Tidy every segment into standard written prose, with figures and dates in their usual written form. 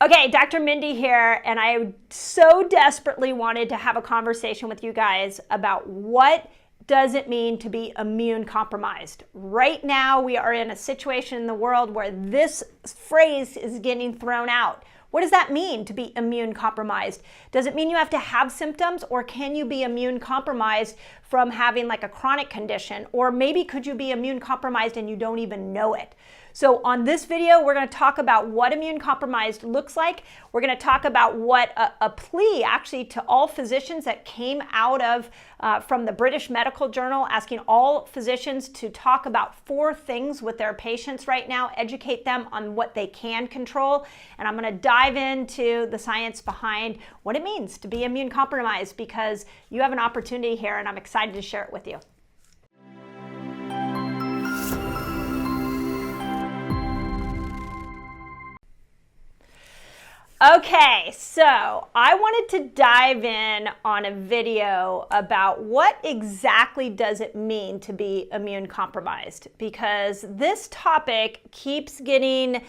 Okay, Dr. Mindy here, and I so desperately wanted to have a conversation with you guys about what does it mean to be immune compromised. Right now, we are in a situation in the world where this phrase is getting thrown out. What does that mean to be immune compromised? Does it mean you have to have symptoms, or can you be immune compromised from having like a chronic condition? Or maybe could you be immune compromised and you don't even know it? So on this video, we're going to talk about what immune compromised looks like. We're going to talk about what a plea actually to all physicians that came out of from the British Medical Journal, asking all physicians to talk about 4 things with their patients right now, educate them on what they can control. And I'm going to dive into the science behind what it means to be immune compromised, because you have an opportunity here and I'm excited to share it with you. Okay, so I wanted to dive in on a video about what exactly does it mean to be immune compromised, because this topic keeps getting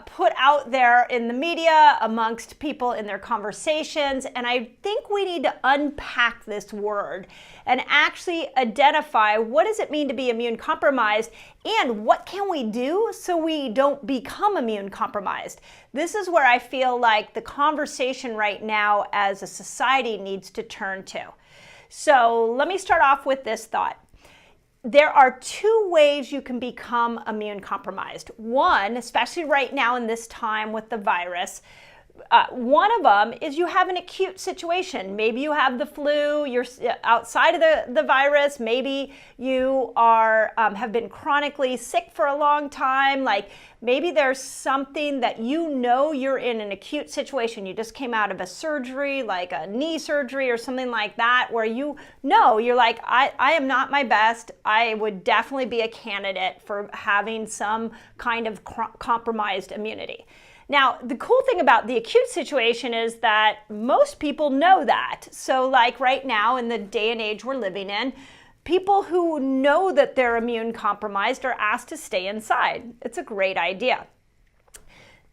put out there in the media amongst people in their conversations, and I think we need to unpack this word and actually identify what does it mean to be immune compromised and what can we do so we don't become immune compromised. This is where I feel like the conversation right now as a society needs to turn to. So let me start off with this thought. There are 2 ways you can become immune compromised. One, especially right now in this time with the virus, one of them is you have an acute situation. Maybe you have the flu, you're outside of the virus. Maybe you are have been chronically sick for a long time. Like maybe there's something that you know you're in an acute situation. You just came out of a surgery, like a knee surgery or something like that, where you know you're like, I am not my best. I would definitely be a candidate for having some kind of compromised immunity. Now, the cool thing about the acute situation is that most people know that. So like right now in the day and age we're living in, people who know that they're immune compromised are asked to stay inside. It's a great idea.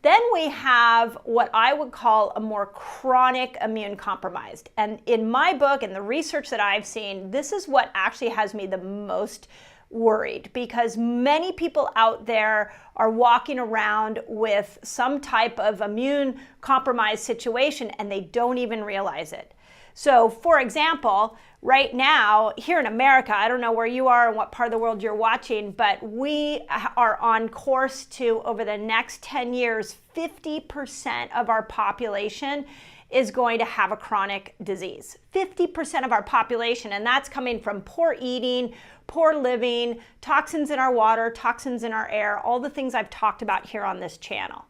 Then we have what I would call a more chronic immune compromised. And in my book and the research that I've seen, this is what actually has me the most worried, because many people out there are walking around with some type of immune compromised situation and they don't even realize it. So for example, right now here in America, I don't know where you are and what part of the world you're watching, but we are on course to, over the next 10 years, 50% of our population is going to have a chronic disease. 50% of our population, and that's coming from poor eating, poor living, toxins in our water, toxins in our air, all the things I've talked about here on this channel.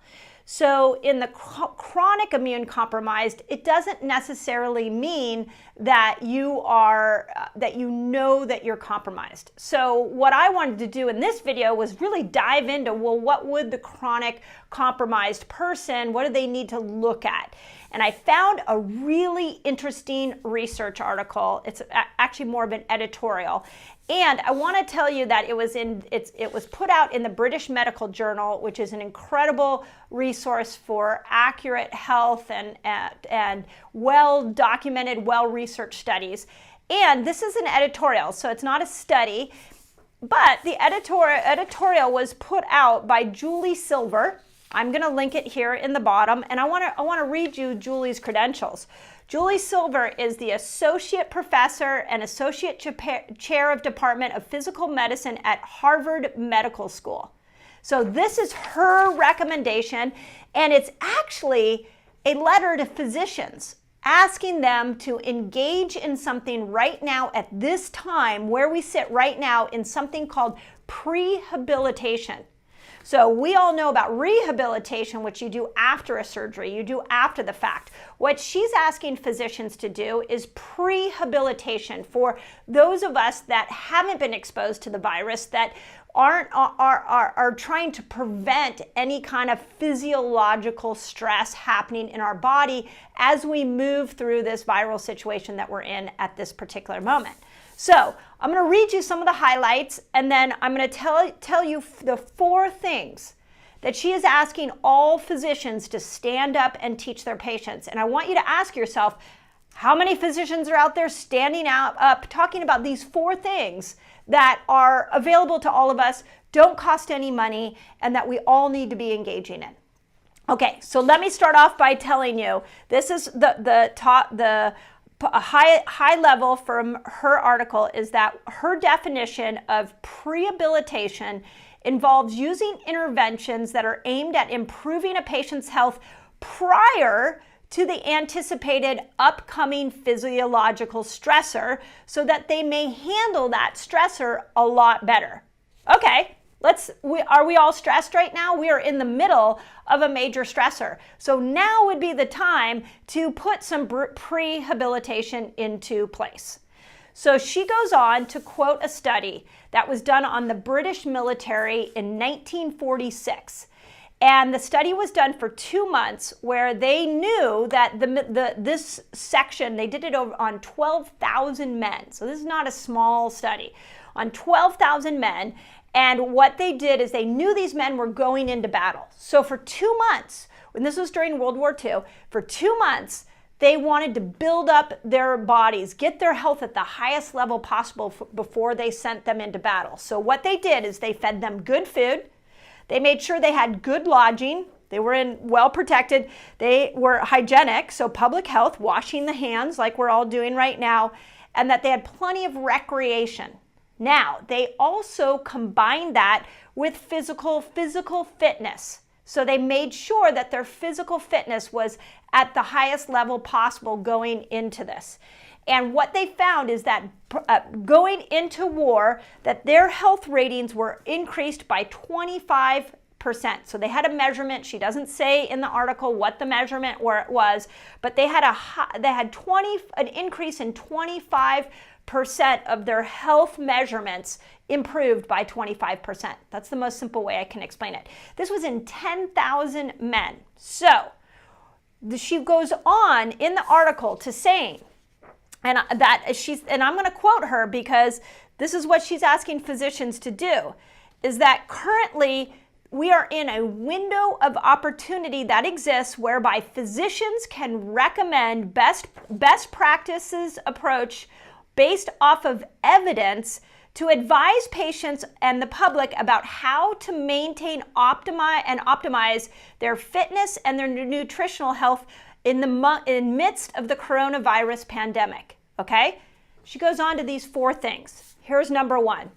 So in the chronic immune compromised, it doesn't necessarily mean that you are, that you know that you're compromised. So what I wanted to do in this video was really dive into, well, what would the chronic compromised person, what do they need to look at? And I found a really interesting research article. It's actually more of an editorial. And I want to tell you that it was put out in the British Medical Journal, which is an incredible resource for accurate health and well-documented, well-researched studies. And this is an editorial, so it's not a study, but the editorial was put out by Julie Silver. I'm going to link it here in the bottom, and I want to read you Julie's credentials. Julie Silver is the Associate Professor and Associate Chair of Department of Physical Medicine at Harvard Medical School. So this is her recommendation, and it's actually a letter to physicians asking them to engage in something right now at this time where we sit right now in something called prehabilitation. So we all know about rehabilitation, which you do after a surgery, you do after the fact. What she's asking physicians to do is prehabilitation for those of us that haven't been exposed to the virus, that are trying to prevent any kind of physiological stress happening in our body as we move through this viral situation that we're in at this particular moment. So I'm going to read you some of the highlights, and then I'm going to tell you the 4 things that she is asking all physicians to stand up and teach their patients. And I want you to ask yourself, how many physicians are out there standing up talking about these 4 things that are available to all of us, don't cost any money, and that we all need to be engaging in? Okay, so let me start off by telling you, this is the high level from her article is that her definition of prehabilitation involves using interventions that are aimed at improving a patient's health prior to the anticipated upcoming physiological stressor so that they may handle that stressor a lot better. Okay, are we all stressed right now? We are in the middle of a major stressor. So now would be the time to put some prehabilitation into place. So she goes on to quote a study that was done on the British military in 1946. And the study was done for 2 months where they knew that this section, they did it on 12,000 men. So this is not a small study. On 12,000 men. And what they did is they knew these men were going into battle. So for 2 months, when this was during World War II, for 2 months, they wanted to build up their bodies, get their health at the highest level possible before they sent them into battle. So what they did is they fed them good food. They made sure they had good lodging. They were well protected. They were hygienic, so public health, washing the hands like we're all doing right now, and that they had plenty of recreation. Now, they also combined that with physical fitness. So they made sure that their physical fitness was at the highest level possible going into this. And what they found is that going into war, that their health ratings were increased by 25%. So they had a measurement. She doesn't say in the article what the measurement was, but they had an increase in 25% of their health measurements improved by 25%. That's the most simple way I can explain it. This was in 10,000 men. So she goes on in the article to saying, and I'm going to quote her because this is what she's asking physicians to do, is that currently we are in a window of opportunity that exists whereby physicians can recommend best practices approach based off of evidence to advise patients and the public about how to maintain, optimize their fitness and their nutritional health in midst of the coronavirus pandemic, okay? She goes on to these 4 things. Here's number 1,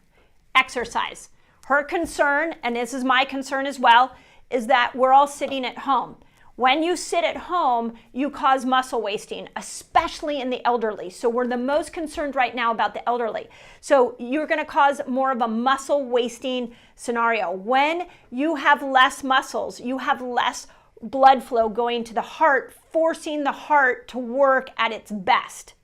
exercise. Her concern, and this is my concern as well, is that we're all sitting at home. When you sit at home, you cause muscle wasting, especially in the elderly. So we're the most concerned right now about the elderly. So you're going to cause more of a muscle wasting scenario. When you have less muscles, you have less blood flow going to the heart, forcing the heart to work at its best.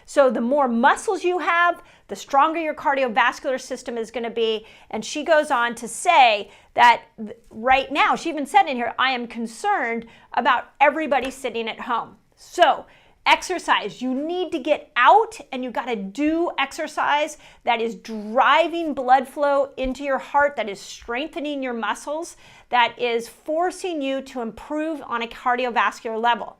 So the more muscles you have, the stronger your cardiovascular system is going to be. And she goes on to say that right now, she even said in here, I am concerned about everybody sitting at home. So exercise, you need to get out and you got to do exercise that is driving blood flow into your heart, that is strengthening your muscles, that is forcing you to improve on a cardiovascular level.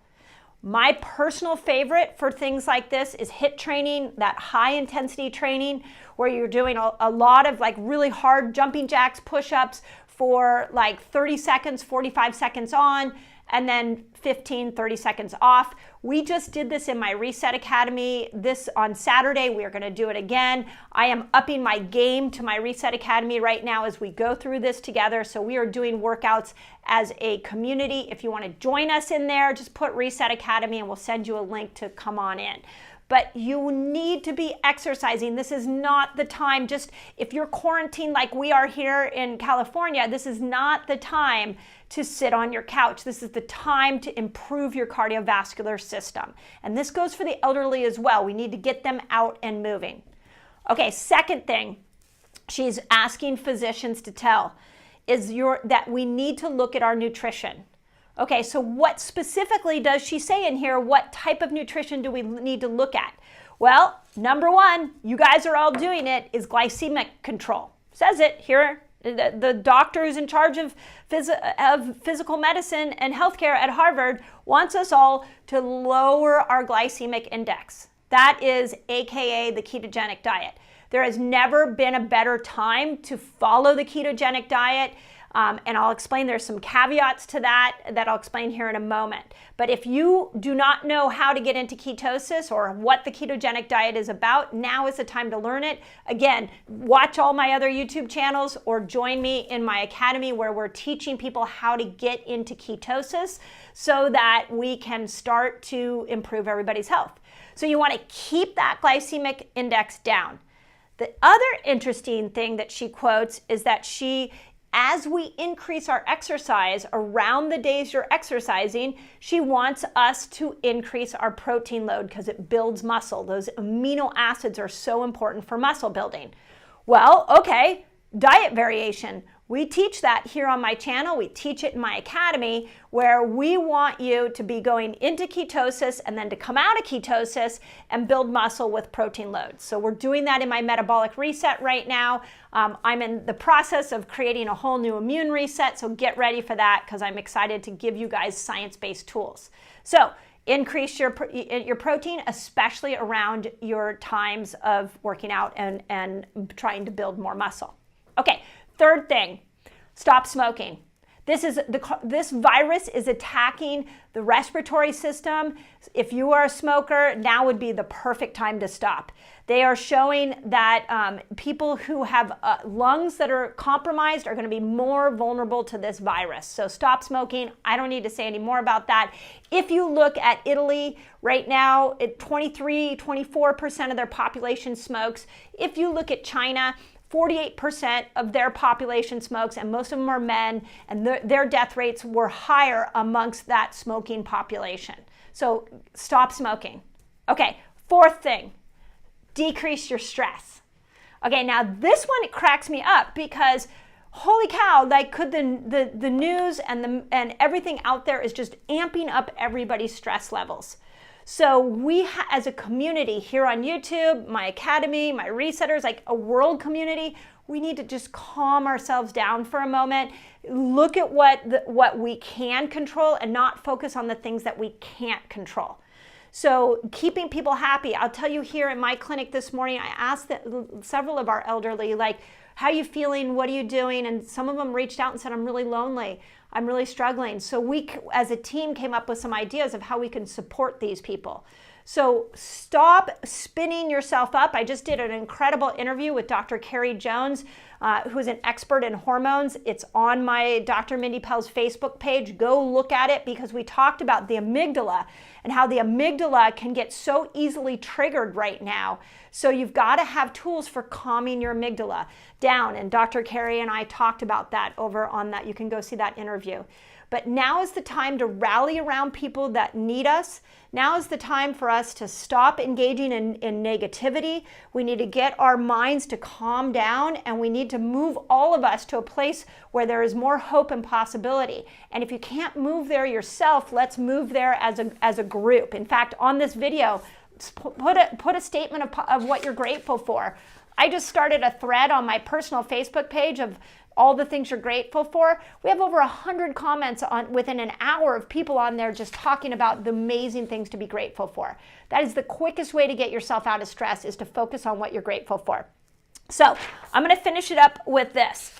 My personal favorite for things like this is HIIT training, that high intensity training where you're doing a lot of like really hard jumping jacks, push-ups for like 30 seconds, 45 seconds on, and then 15, 30 seconds off. We just did this in my Reset Academy this on Saturday. We are going to do it again. I am upping my game to my Reset Academy right now as we go through this together. So we are doing workouts as a community. If you want to join us in there, just put Reset Academy and we'll send you a link to come on in. But you need to be exercising. This is not the time, just if you're quarantined like we are here in California, this is not the time to sit on your couch. This is the time to improve your cardiovascular system. And this goes for the elderly as well. We need to get them out and moving. Okay, second thing she's asking physicians to tell is that we need to look at our nutrition. Okay, so what specifically does she say in here? What type of nutrition do we need to look at? Well, number 1, you guys are all doing it, is glycemic control. Says it here The doctor who's in charge of physical medicine and healthcare at Harvard wants us all to lower our glycemic index. That is AKA the ketogenic diet. There has never been a better time to follow the ketogenic diet. And I'll explain, there's some caveats to that I'll explain here in a moment. But if you do not know how to get into ketosis or what the ketogenic diet is about, now is the time to learn it. Again, watch all my other YouTube channels or join me in my academy where we're teaching people how to get into ketosis so that we can start to improve everybody's health. So you want to keep that glycemic index down. The other interesting thing that she quotes is that as we increase our exercise around the days you're exercising, she wants us to increase our protein load because it builds muscle. Those amino acids are so important for muscle building. Well, okay, diet variation. We teach that here on my channel. We teach it in my academy where we want you to be going into ketosis and then to come out of ketosis and build muscle with protein loads. So we're doing that in my metabolic reset right now. I'm in the process of creating a whole new immune reset, so get ready for that because I'm excited to give you guys science-based tools. So increase your protein, especially around your times of working out and trying to build more muscle. Okay. Third thing, stop smoking. This virus is attacking the respiratory system. If you are a smoker, now would be the perfect time to stop. They are showing that people who have lungs that are compromised are going to be more vulnerable to this virus. So stop smoking. I don't need to say any more about that. If you look at Italy right now, 24% of their population smokes. If you look at China, 48% of their population smokes, and most of them are men, and their death rates were higher amongst that smoking population. So stop smoking. Okay, fourth thing, decrease your stress. Okay, now this one, it cracks me up because holy cow, like could the news and everything out there is just amping up everybody's stress levels. So we, as a community here on YouTube, my academy, my resetters, like a world community, we need to just calm ourselves down for a moment, look at what we can control and not focus on the things that we can't control. So keeping people happy. I'll tell you here in my clinic this morning, I asked several of our elderly, like, how are you feeling? What are you doing? And some of them reached out and said, I'm really lonely. I'm really struggling. So we, as a team, came up with some ideas of how we can support these people. So stop spinning yourself up. I just did an incredible interview with Dr. Carrie Jones, who's an expert in hormones. It's on my Dr. Mindy Pelz Facebook page. Go look at it because we talked about the amygdala and how the amygdala can get so easily triggered right now. So you've got to have tools for calming your amygdala down. And Dr. Carrie and I talked about that over on that. You can go see that interview. But now is the time to rally around people that need us. Now is the time for us to stop engaging in negativity. We need to get our minds to calm down, and we need to move all of us to a place where there is more hope and possibility. And if you can't move there yourself, let's move there as a group. In fact, on this video, put a statement of what you're grateful for. I just started a thread on my personal Facebook page of all the things you're grateful for. We have over 100 comments within an hour of people on there just talking about the amazing things to be grateful for. That is the quickest way to get yourself out of stress, is to focus on what you're grateful for. So I'm going to finish it up with this.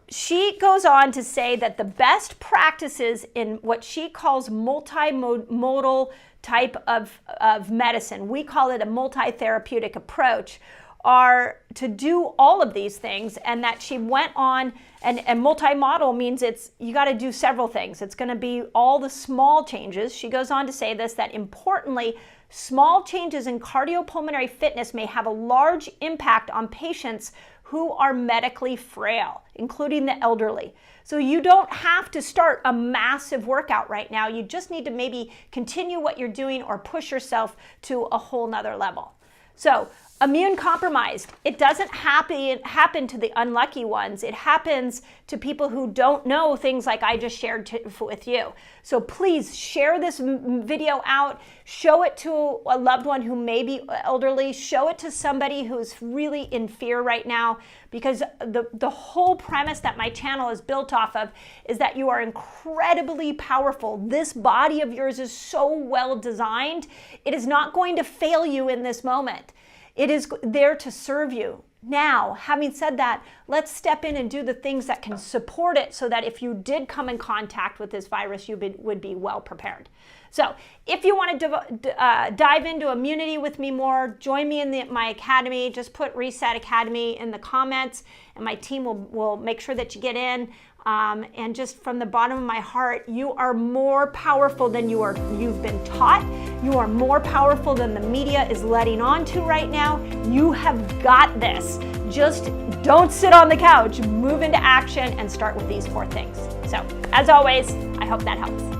She goes on to say that the best practices in what she calls multimodal type of medicine, we call it a multi-therapeutic approach, are to do all of these things, and that she went on, and multi-model means you got to do several things. It's going to be all the small changes. She goes on to say this, that importantly, small changes in cardiopulmonary fitness may have a large impact on patients who are medically frail, including the elderly. So you don't have to start a massive workout right now. You just need to maybe continue what you're doing or push yourself to a whole nother level. So immune compromised, it doesn't happen to the unlucky ones. It happens to people who don't know things like I just shared with you. So please share this video out, show it to a loved one who may be elderly, show it to somebody who's really in fear right now, because the whole premise that my channel is built off of is that you are incredibly powerful. This body of yours is so well designed. It is not going to fail you in this moment. It is there to serve you. Now, having said that, let's step in and do the things that can support it so that if you did come in contact with this virus, you would be well prepared. So if you want to dive into immunity with me more, join me in my academy. Just put Reset Academy in the comments and my team will make sure that you get in. And just from the bottom of my heart, you are more powerful than you've been taught. You are more powerful than the media is letting on to right now. You have got this. Just don't sit on the couch. Move into action and start with these 4 things. So, as always, I hope that helps.